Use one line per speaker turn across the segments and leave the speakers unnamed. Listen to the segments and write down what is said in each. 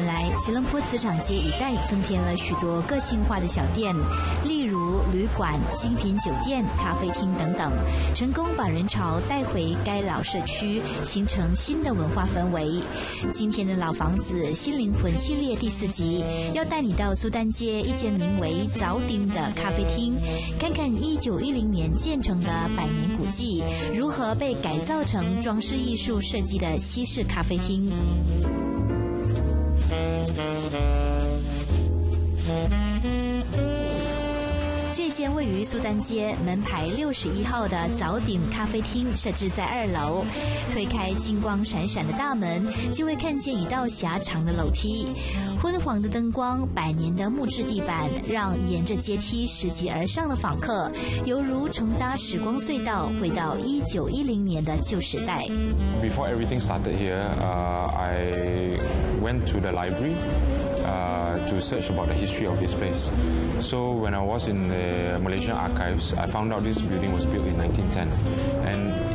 来，吉隆坡磁场街一带增添了许多个性化的小店，例如旅馆、精品酒店、咖啡厅等等，成功把人潮带回该老社区，形成新的文化氛围。今天的老房子新灵魂系列第4集，要带你到苏丹街一间名为早顶的咖啡厅，看看1910年建成的100年古迹如何被改造成装饰艺术设计的西式咖啡厅。这间位于苏丹街门牌61号的早顶咖啡厅设置在2楼，推开金光闪闪的大门，就会看见一道狭长的楼梯。昏黄的灯光，100年的木质地板，让沿着阶梯拾级而上的访客，犹如乘搭时光隧道，回到1910年的旧时代。
Before everything started here, I went to the library to search about the history of this place. So when I was in the Malaysian archives, I found out this building was built in 1910.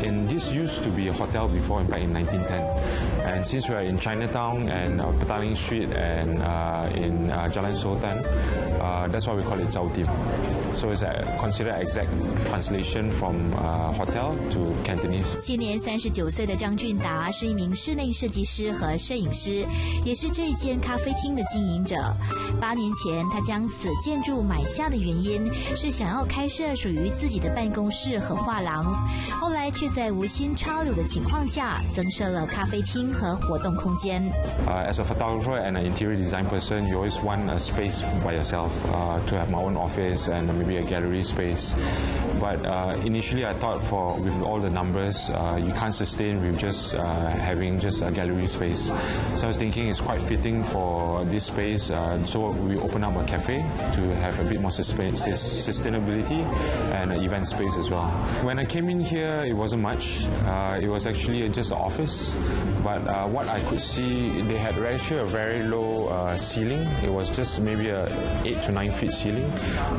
And this used to be a hotel before, back in 1910. And since we are in Chinatown and Petaling Street and in Jalan Sultan, that's why we call it Zaudim. So it's considered exact translation from hotel to Cantonese.
今年39岁的张俊达是一名室内设计师和摄影师，也是这间咖啡厅的经营者。8年前，他将此建筑买下的原因是想要开设属于自己的办公室和画廊，后来却在无心插柳的情况下，增设了咖啡厅和活动空间。
As a photographer and an interior design person, you always want a space by yourself to have my own office and maybe a gallery space. But initially, I thought with all the numbers, you can't sustain with just having just a gallery space. So I was thinking it's quite fitting for this space. So we opened up a cafe to have a bit more sustainability and an event space as well. When I came in here, it wasn't much. It was actually just an office. But what I could see, they had actually a very low ceiling. It was just maybe a 8 to 9 feet ceiling.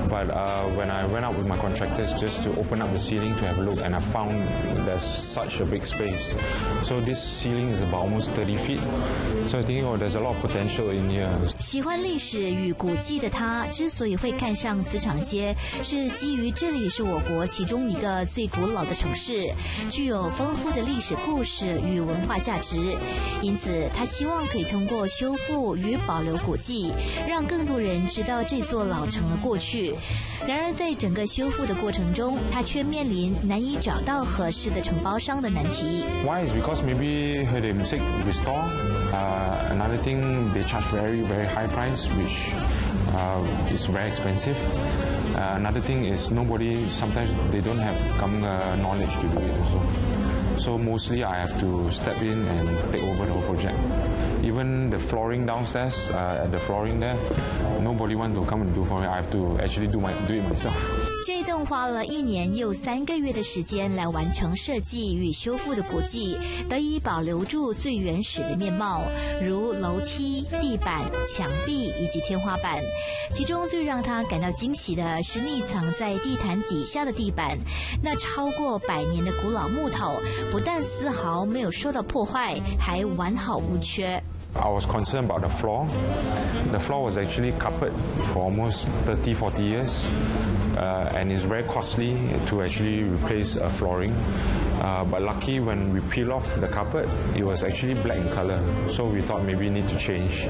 But when I went out with my contractors just to open up the ceiling to have a look, and I found there's such a big space. So this ceiling is about almost 30 feet. So I think, there's a lot of potential in here.
喜欢历史与古迹的他，之所以会看上磁场街，是基于这里是我国其中一个最古老的城市，具有丰富的历史故事与文化价值。因此，他希望可以通过修复与保留古迹，让更多人知道这座老城的过去。然而，在整个修复的过程中，他却面临难以找到合适的承包商的难题。
Why is because maybe they mistake restore. Another thing, they charge very, very high price, which is very expensive. Another thing is sometimes they don't have knowledge to do it also. So mostly I have to step in and take over the whole project. Even the flooring downstairs, the flooring there, nobody wants to come and do for me. I have to actually do it myself.
这栋花了1年又3个月的时间来完成设计与修复的古迹，得以保留住最原始的面貌，如楼梯、地板、墙壁以及天花板。其中最让他感到惊喜的是匿藏在地毯底下的地板，那超过100年的古老木头，不但丝毫没有受到破坏，还完好无缺。
I was concerned about the floor. The floor was actually carpet for almost 30-40 years, and it's very costly to actually replace a flooring. But lucky when we peel off the carpet, it was actually black in color. So we thought maybe need to change.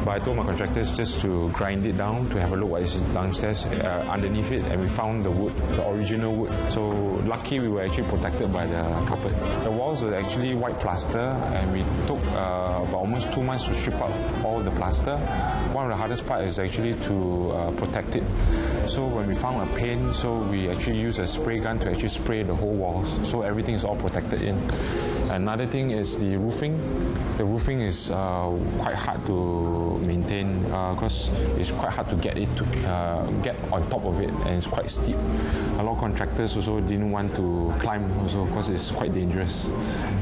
But I told my contractors just to grind it down to have a look what is downstairs underneath it, and we found the wood, the original wood. So lucky we were actually protected by the carpet. The walls were actually white plaster, and we took about almost 2 months to strip out all the plaster. One of the hardest part is actually to protect it. So when we found a paint, so we actually used a spray gun to actually spray the whole walls, so everything is all protected in. Another thing is the roofing. The roofing is quite hard to maintain because it's quite hard to get get on top of it, and it's quite steep. A lot of contractors also didn't want to climb also because it's quite dangerous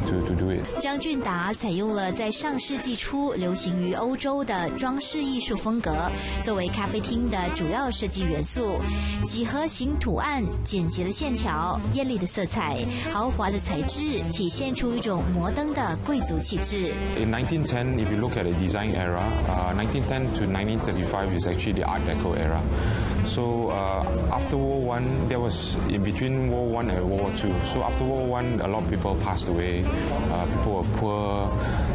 to do it.
张俊达采用了在上世纪初流行于欧洲的装饰艺术风格，作为咖啡厅的主要设计元素。几何形图案、简洁的线条、艳丽的色彩、豪华的材质，体现出一种摩登的贵族气质。
In 1910, if you look at the design era, 1910 to 1935 is actually the Art Deco era. So after World War I, there was in between World War I and World War II. So after World War I, a lot of people passed away. People were poor.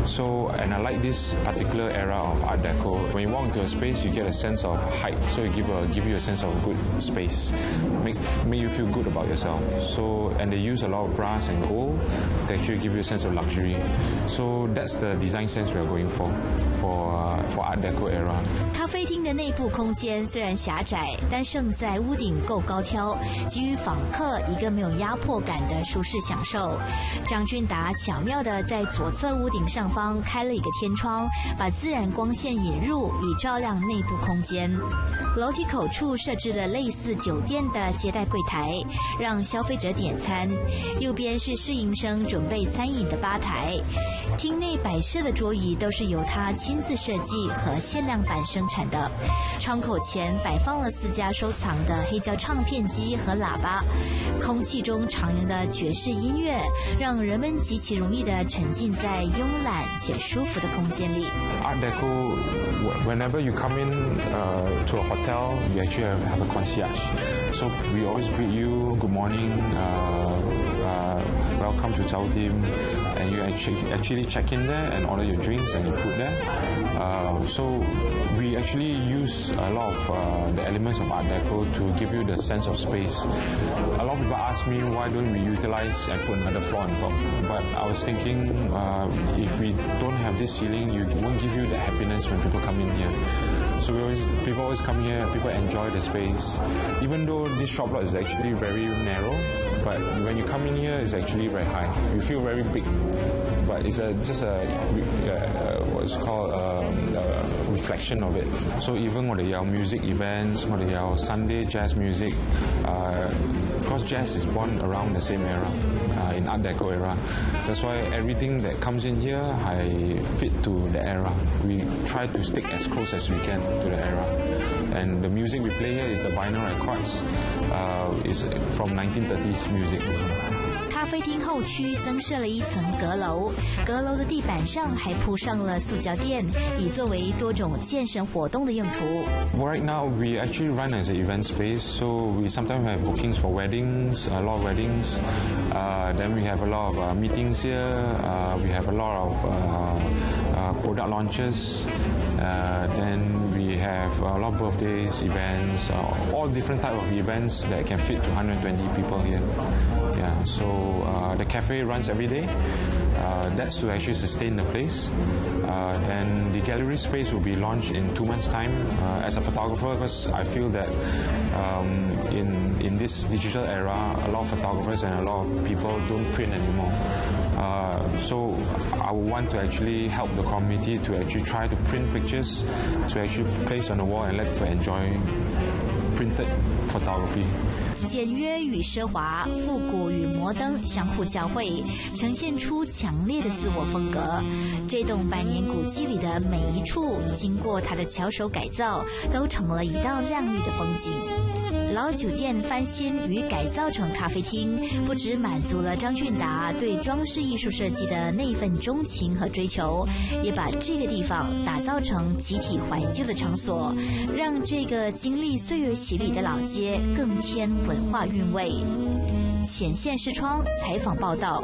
So, and I like this particular era of Art Deco. When you walk into a space, you get a sense of height. So it give you a sense of good space, make you feel good about yourself. So, and they use a lot of brass and gold to actually give you a sense of luxury. So that's the design sense we are going for Art Deco era.
咖啡厅的内部空间虽然狭窄，但胜在屋顶够高挑，给予访客一个没有压迫感的舒适享受。张俊达巧妙地在左侧屋顶上方开了一个天窗，把自然光线引入，以照亮内部空间。楼梯口处设置了类似酒店的接待柜台，让消费者点餐。右边是侍应生准备餐饮的吧台。厅内摆设的桌椅都是由他亲自设计和限量版生产的。窗口前摆放了4家收藏的黑胶唱片机和喇叭，空气中徜徉的爵士音乐，让人们极其容易地沉浸在慵懒且舒服的空间里。
Art Deco, whenever you come in to a hotel, we actually have a concierge. So we always greet you, good morning, welcome to Zhao Dim, and you actually check in there and order your drinks and your food there. So we actually use a lot of the elements of Art Deco to give you the sense of space. A lot of people ask me why don't we utilize and put another floor on top, but I was thinking if we don't have this ceiling, it won't give you the happiness when people come in here. So people always come here, people enjoy the space. Even though this shop lot is actually very narrow, but when you come in here, it's actually very high. You feel very big, but it's just what's called a reflection of it. So even 我哋有 music events, 我哋有 Sunday jazz music, because jazz is born around the same era, in Art Deco era. That's why everything that comes in here, I fit to the era. We try to stick as close as we can to the era. And the music we play here is the vinyl records. It's from 1930s music.
咖啡厅后区增设了一层阁楼，阁楼的地板上还铺上了塑胶垫，以作为多种健身活动的用途。
Right now, we actually run as an event space, so we sometimes have bookings for weddings, a lot of weddings. Then we have a lot of meetings here. We have a lot of product launches. Then we have a lot of birthdays, events, all different type of events that can fit to 120 people here. Yeah, so the cafe runs every day. That's to actually sustain the place. Then the gallery space will be launched in 2 months' time. As a photographer, because I feel that in this digital era, a lot of photographers and a lot of people don't print anymore. So I want to actually help the community to actually try to print pictures to actually place on the wall and let people enjoy printed photography.
简约与奢华，复古与摩登相互交汇，呈现出强烈的自我风格。这栋百年古迹里的每一处，经过它的巧手改造，都成了一道亮丽的风景。老酒店翻新与改造成咖啡厅，不只满足了张俊达对装饰艺术设计的那份钟情和追求，也把这个地方打造成集体怀旧的场所，让这个经历岁月洗礼的老街更添文化韵味。前线视窗采访报道。